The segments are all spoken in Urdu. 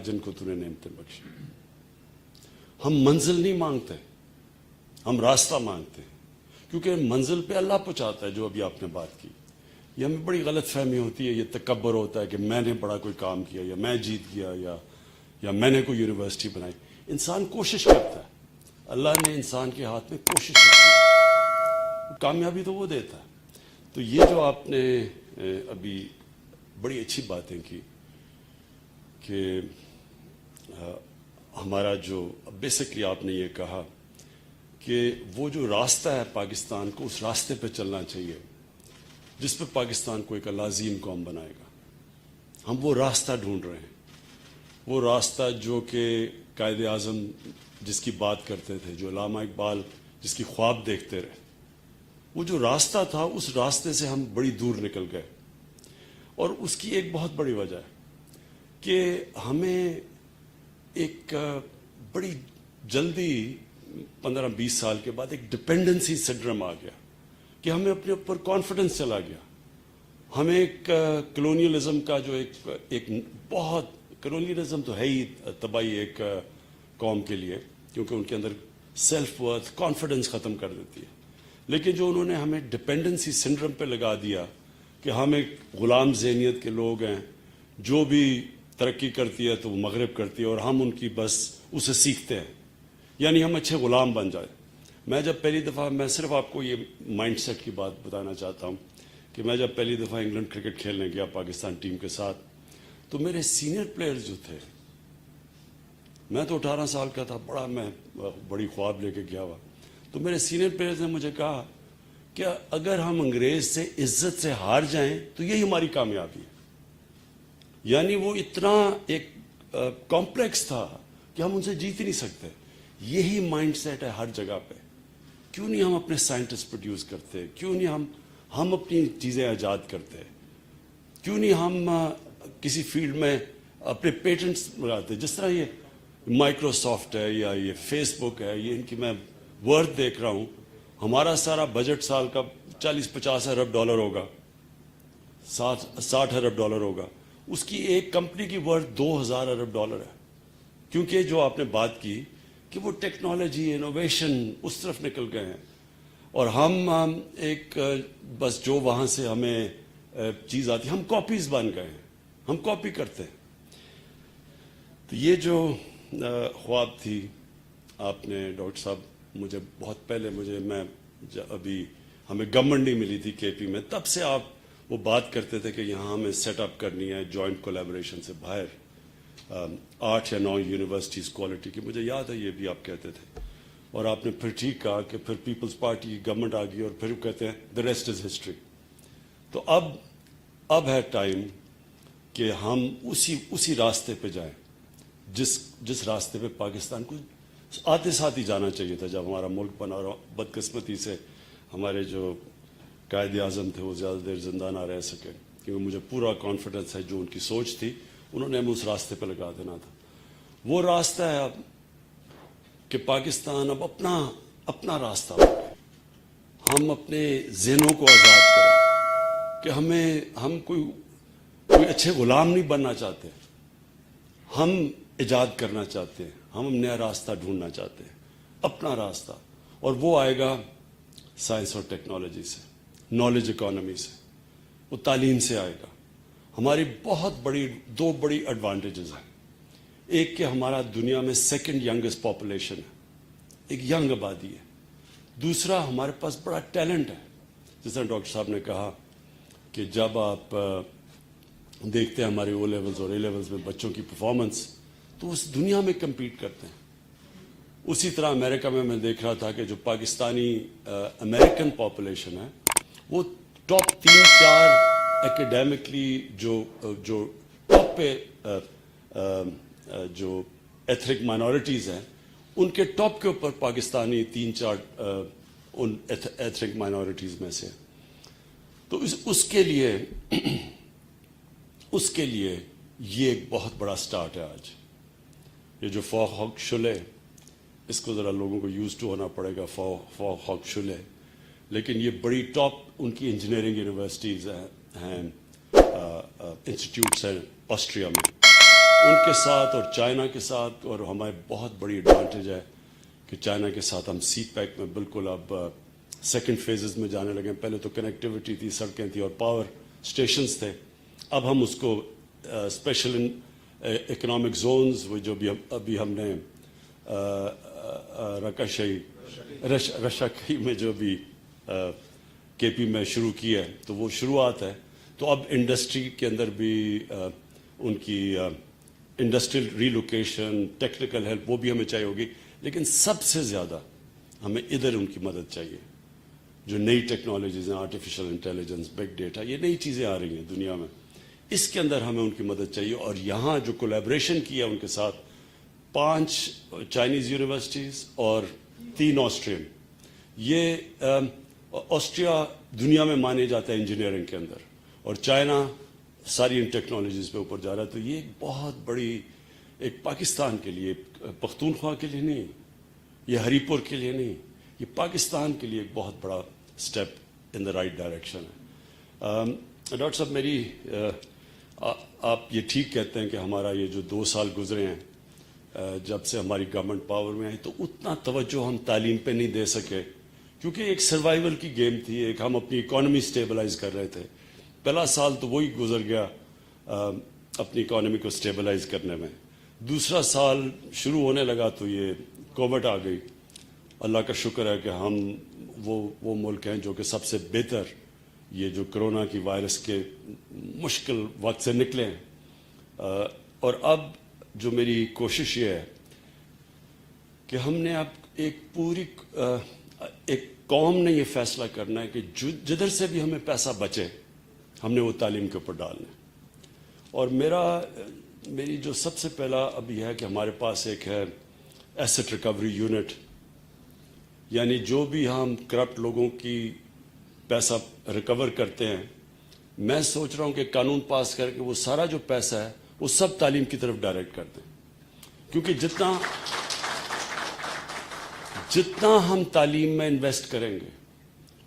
جن کو تو نے نعمتیں بخشی. ہم منزل نہیں مانگتے, ہم راستہ مانگتے ہیں, کیونکہ منزل پہ اللہ پہنچاتا ہے. جو ابھی آپ نے بات کی, یہ ہمیں بڑی غلط فہمی ہوتی ہے, یہ تکبر ہوتا ہے کہ میں نے بڑا کوئی کام کیا, یا میں جیت گیا, یا میں نے کوئی یونیورسٹی بنائی. انسان کوشش کرتا ہے, اللہ نے انسان کے ہاتھ میں کوشش رکھی ہے, کامیابی تو وہ دیتا ہے. تو یہ جو آپ نے ابھی بڑی اچھی باتیں کی کہ ہمارا جو بیسکلی آپ نے یہ کہا کہ وہ جو راستہ ہے پاکستان کو, اس راستے پہ چلنا چاہیے جس پہ پاکستان کو ایک عظیم قوم بنائے گا. ہم وہ راستہ ڈھونڈ رہے ہیں, وہ راستہ جو کہ قائد اعظم جس کی بات کرتے تھے, جو علامہ اقبال جس کی خواب دیکھتے رہے, وہ جو راستہ تھا اس راستے سے ہم بڑی دور نکل گئے. اور اس کی ایک بہت بڑی وجہ ہے کہ ہمیں ایک بڑی جلدی 15-20 سال کے بعد ایک ڈپینڈنسی سنڈرم آ گیا کہ ہمیں اپنے اوپر کانفیڈنس چلا گیا. ہمیں ایک کلونیلزم کا جو ایک بہت, کلونیلزم تو ہے ہی تباہی ایک قوم کے لیے, کیونکہ ان کے اندر سیلف ورتھ, کانفیڈنس ختم کر دیتی ہے. لیکن جو انہوں نے ہمیں ڈپینڈنسی سنڈرم پہ لگا دیا کہ ہم ایک غلام ذہنیت کے لوگ ہیں, جو بھی ترقی کرتی ہے تو وہ مغرب کرتی ہے اور ہم ان کی بس اسے سیکھتے ہیں, یعنی ہم اچھے غلام بن جائیں. میں جب پہلی دفعہ, میں صرف آپ کو یہ مائنڈ سیٹ کی بات بتانا چاہتا ہوں کہ میں جب پہلی دفعہ انگلینڈ کرکٹ کھیلنے گیا پاکستان ٹیم کے ساتھ, تو میرے سینئر پلیئرز جو تھے, میں تو 18 سال کا تھا, میں بڑی خواب لے کے گیا ہوا, تو میرے سینئر پلیئرز نے مجھے کہا کہ اگر ہم انگریز سے عزت سے ہار جائیں تو یہی ہماری کامیابی ہے. یعنی وہ اتنا ایک کمپلیکس تھا کہ ہم ان سے جیت ہی نہیں سکتے. یہی مائنڈ سیٹ ہے ہر جگہ پہ. کیوں نہیں ہم اپنے سائنٹسٹ پروڈیوس کرتے, کیوں نہیں ہم اپنی چیزیں ایجاد کرتے, کیوں نہیں ہم کسی فیلڈ میں اپنے پیٹنٹس لگاتے. جس طرح یہ مائکروسافٹ ہے یا یہ فیس بک ہے, یہ ان کی میں ورتھ دیکھ رہا ہوں, ہمارا سارا بجٹ سال کا 40-50 ارب ڈالر ہوگا, 60 ارب ڈالر ہوگا. اس کی ایک کمپنی کی ورتھ 2000 ارب ڈالر ہے. کیونکہ جو آپ نے بات کی کہ وہ ٹیکنالوجی, انوویشن اس طرف نکل گئے ہیں, اور ہم ایک بس جو وہاں سے ہمیں چیز آتی ہے, ہم کاپیز بن گئے ہیں, ہم کاپی کرتے ہیں. تو یہ جو خواب تھی آپ نے ڈاکٹر صاحب, مجھے بہت پہلے میں ابھی ہمیں گورنمنٹ نہیں ملی تھی کے پی میں, تب سے آپ وہ بات کرتے تھے کہ یہاں ہمیں سیٹ اپ کرنی ہے جوائنٹ کولیبوریشن سے باہر 8 یا 9 یونیورسٹیز کوالٹی کی. مجھے یاد ہے یہ بھی آپ کہتے تھے, اور آپ نے پھر ٹھیک کہا کہ پھر پیپلز پارٹی کی گورنمنٹ آ گئی اور پھر وہ کہتے ہیں دا ریسٹ از ہسٹری. تو اب ہے ٹائم کہ ہم اسی راستے پہ جائیں جس راستے پہ پاکستان کو آتے ساتھ ہی جانا چاہیے تھا جب ہمارا ملک بنا. اور بدقسمتی سے ہمارے جو قائد اعظم تھے وہ زیادہ دیر زندہ نہ رہ سکے, کیونکہ مجھے پورا کانفیڈنس ہے جو ان کی سوچ تھی انہوں نے ہمیں اس راستے پہ لگا دینا تھا. وہ راستہ ہے اب کہ پاکستان اب اپنا راستہ بنائے, ہم اپنے ذہنوں کو آزاد کریں کہ ہم کوئی اچھے غلام نہیں بننا چاہتے, ہم ایجاد کرنا چاہتے ہیں, ہم نیا راستہ ڈھونڈنا چاہتے ہیں, اپنا راستہ. اور وہ آئے گا سائنس اور ٹیکنالوجی سے, نالج اکانومی سے, وہ تعلیم سے آئے گا. ہماری دو بڑی ایڈوانٹیجز ہیں. ایک کہ ہمارا دنیا میں سیکنڈ ینگسٹ پاپولیشن ہے, ایک ینگ آبادی ہے. دوسرا ہمارے پاس بڑا ٹیلنٹ ہے. جس طرح ڈاکٹر صاحب نے کہا کہ جب آپ دیکھتے ہیں ہمارے او لیولز اور اے لیولز میں بچوں کی پرفارمنس, تو اس دنیا میں کمپیٹ کرتے ہیں. اسی طرح امریکہ میں دیکھ رہا تھا کہ جو پاکستانی امریکن پاپولیشن ہے وہ ٹاپ 3-4 اکیڈیمکلی جو ٹاپ پہ جو ایتھنک مائنورٹیز ہیں ان کے ٹاپ کے اوپر پاکستانی 3-4 ان ایتھنک مائنورٹیز میں سے. تو اس کے لیے یہ ایک بہت بڑا سٹارٹ ہے. آج یہ جو فوق شلے, اس کو ذرا لوگوں کو یوز ٹو ہونا پڑے گا, فوق شلے, لیکن یہ بڑی ٹاپ ان کی انجینئرنگ یونیورسٹیز ہیں, انسٹیٹیوٹس ہیں آسٹریا میں. ان کے ساتھ اور چائنا کے ساتھ، اور ہمارے بہت بڑی ایڈوانٹیج ہے کہ چائنا کے ساتھ ہم سی پیک میں بالکل اب سیکنڈ فیزز میں جانے لگے ہیں. پہلے تو کنیکٹیوٹی تھی، سڑکیں تھیں اور پاور اسٹیشنز تھے. اب ہم اس کو اسپیشل اکنامک زونز، وہ جو بھی ابھی ہم نے رشا کئی میں جو بھی کے پی میں شروع کی ہے، تو وہ شروعات ہے. تو اب انڈسٹری کے اندر بھی ان کی انڈسٹریل ریلوکیشن، ٹیکنیکل ہیلپ، وہ بھی ہمیں چاہیے ہوگی. لیکن سب سے زیادہ ہمیں ادھر ان کی مدد چاہیے. جو نئی ٹیکنالوجیز ہیں، آرٹیفیشل انٹیلیجنس، بگ ڈیٹا، یہ نئی چیزیں آ رہی ہیں دنیا میں، اس کے اندر ہمیں ان کی مدد چاہیے. اور یہاں جو کولیبریشن کیا ان کے ساتھ 5 چائنیز یونیورسٹیز اور 3 آسٹرین. یہ آسٹریا دنیا میں مانے جاتا ہے انجینئرنگ کے اندر، اور چائنا ساری ان ٹیکنالوجیز پہ اوپر جا رہا ہے. تو یہ ایک بہت بڑی، ایک پاکستان کے لیے، پختونخوا کے لیے نہیں، یہ ہری پور کے لیے نہیں، یہ پاکستان کے لیے ایک بہت بڑا step in the right direction ہے. ڈاکٹر صاحب، میری آپ یہ ٹھیک کہتے ہیں کہ ہمارا یہ جو 2 سال گزرے ہیں جب سے ہماری گورنمنٹ پاور میں آئی، تو اتنا توجہ ہم تعلیم پہ نہیں دے سکے، کیونکہ ایک سروائیول کی گیم تھی. ایک ہم اپنی اکانومی سٹیبلائز کر رہے تھے. پہلا سال تو وہی گزر گیا اپنی اکانومی کو سٹیبلائز کرنے میں. دوسرا سال شروع ہونے لگا تو یہ کووڈ آ گئی. اللہ کا شکر ہے کہ ہم وہ ملک ہیں جو کہ سب سے بہتر یہ جو کرونا کی وائرس کے مشکل وقت سے نکلے ہیں. اور اب جو میری کوشش یہ ہے کہ ہم نے اب ایک قوم نے یہ فیصلہ کرنا ہے کہ جدھر سے بھی ہمیں پیسہ بچے ہم نے وہ تعلیم کے اوپر ڈالنا ہے. اور میری جو سب سے پہلا اب یہ ہے کہ ہمارے پاس ایک ہے ایسٹ ریکوری یونٹ، یعنی جو بھی ہم کرپٹ لوگوں کی پیسہ ریکور کرتے ہیں، میں سوچ رہا ہوں کہ قانون پاس کر کے وہ سارا جو پیسہ ہے وہ سب تعلیم کی طرف ڈائریکٹ کر دیں. کیونکہ جتنا ہم تعلیم میں انویسٹ کریں گے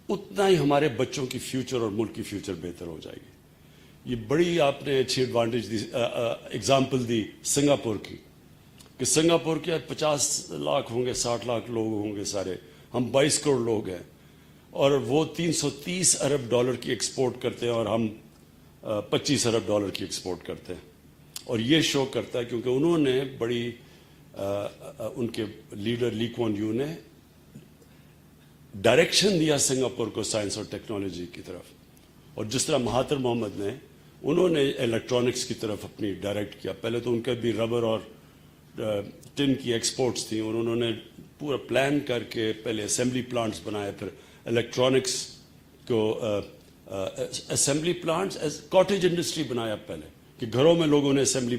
اتنا ہی ہمارے بچوں کی فیوچر اور ملک کی فیوچر بہتر ہو جائے گی. یہ بڑی آپ نے اچھی ایڈوانٹیج دی، ایگزامپل دی سنگاپور کی، کہ سنگاپور کے 50 لاکھ ہوں گے، 60 لاکھ لوگ ہوں گے سارے، ہم 22 کروڑ لوگ ہیں، اور وہ 330 ارب ڈالر کی ایکسپورٹ کرتے ہیں اور ہم 25 ارب ڈالر کی ایکسپورٹ کرتے ہیں. اور یہ شو کرتا ہے کیونکہ انہوں نے بڑی ان کے لیڈر لی کوان یو نے ڈائریکشن دیا سنگاپور کو سائنس اور ٹیکنالوجی کی طرف. اور جس طرح مہاتر محمد نے، انہوں نے الیکٹرانکس کی طرف اپنی ڈائریکٹ کیا. پہلے تو ان کا بھی ربر اور ٹن کی ایکسپورٹس تھیں، اور انہوں نے پورا پلان کر کے پہلے اسمبلی پلانٹس بنائے، پھر الیکٹرانکس کو اسمبلی پلانٹس کاٹیج انڈسٹری بنایا پہلے، کہ گھروں میں لوگوں نے اسمبلی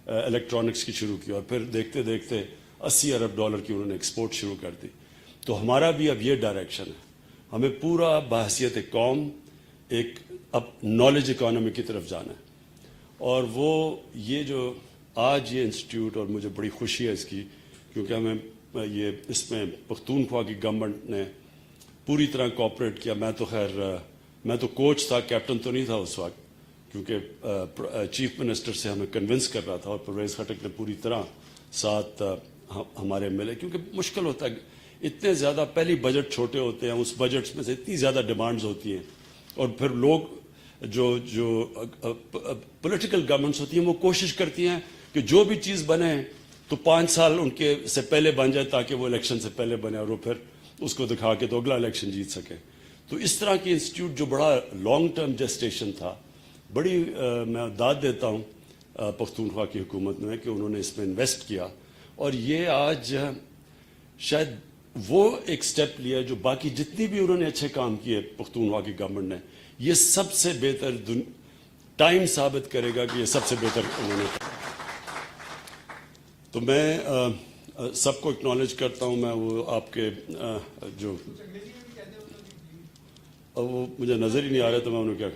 الیکٹرانکس کی شروع کی، اور پھر دیکھتے دیکھتے 80 ارب ڈالر کی انہوں نے ایکسپورٹ شروع کر دی. تو ہمارا بھی اب یہ ڈائریکشن ہے، ہمیں پورا بحیثیت قوم ایک اب نالج اکانومی کی طرف جانا ہے. اور وہ یہ جو آج یہ انسٹیٹیوٹ، اور مجھے بڑی خوشی ہے اس کی، کیونکہ ہمیں اس میں پختونخوا کی گورنمنٹ نے پوری طرح کوآپریٹ کیا. میں تو کوچ تھا، کیپٹن تو نہیں تھا اس وقت، کیونکہ چیف منسٹر سے ہمیں کنونس کر رہا تھا، اور پرویز خٹک نے پوری طرح ساتھ ہمارے ملے، کیونکہ مشکل ہوتا ہے، اتنے زیادہ پہلی بجٹ چھوٹے ہوتے ہیں، اس بجٹس میں سے اتنی زیادہ ڈیمانڈز ہوتی ہیں، اور پھر لوگ جو پولیٹیکل گورنمنٹس ہوتی ہیں وہ کوشش کرتی ہیں کہ جو بھی چیز بنے تو 5 سال ان کے سے پہلے بن جائے، تاکہ وہ الیکشن سے پہلے بنے اور وہ پھر اس کو دکھا کے تو اگلا الیکشن جیت سکے. تو اس طرح کی انسٹیٹیوٹ جو بڑا لانگ ٹرم جسٹیشن تھا، بڑی میں داد دیتا ہوں پختونخوا کی حکومت میں کہ انہوں نے اس میں انویسٹ کیا. اور یہ آج شاید وہ ایک سٹیپ لیا جو باقی جتنی بھی انہوں نے اچھے کام کیے پختونخوا کی گورنمنٹ نے، یہ سب سے بہتر ٹائم ثابت کرے گا کہ یہ سب سے بہتر انہوں نے. تو میں سب کو اکنالج کرتا ہوں. میں وہ آپ کے جو وہ مجھے نظر ہی نہیں آ رہا، تو میں انہوں کیا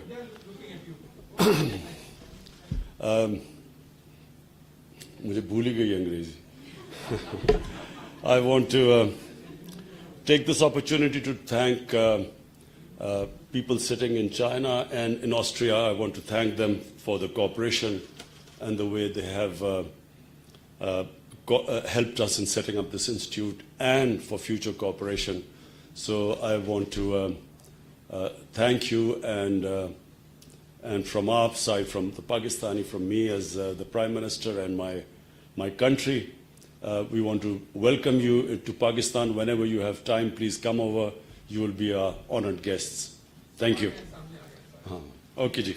مجھے بھول ہی گئی انگریزی. I want to take this opportunity to thank people sitting in China and in Austria. I want to thank them for the cooperation and the way they have helped us in setting up this institute and for future cooperation. So I want to thank you, and from our side, from the Pakistani, from me as the Prime Minister and my country, we want to welcome you to Pakistan. Whenever you have time, please come over. You will be our honored guests. Thank you. Okay, ji.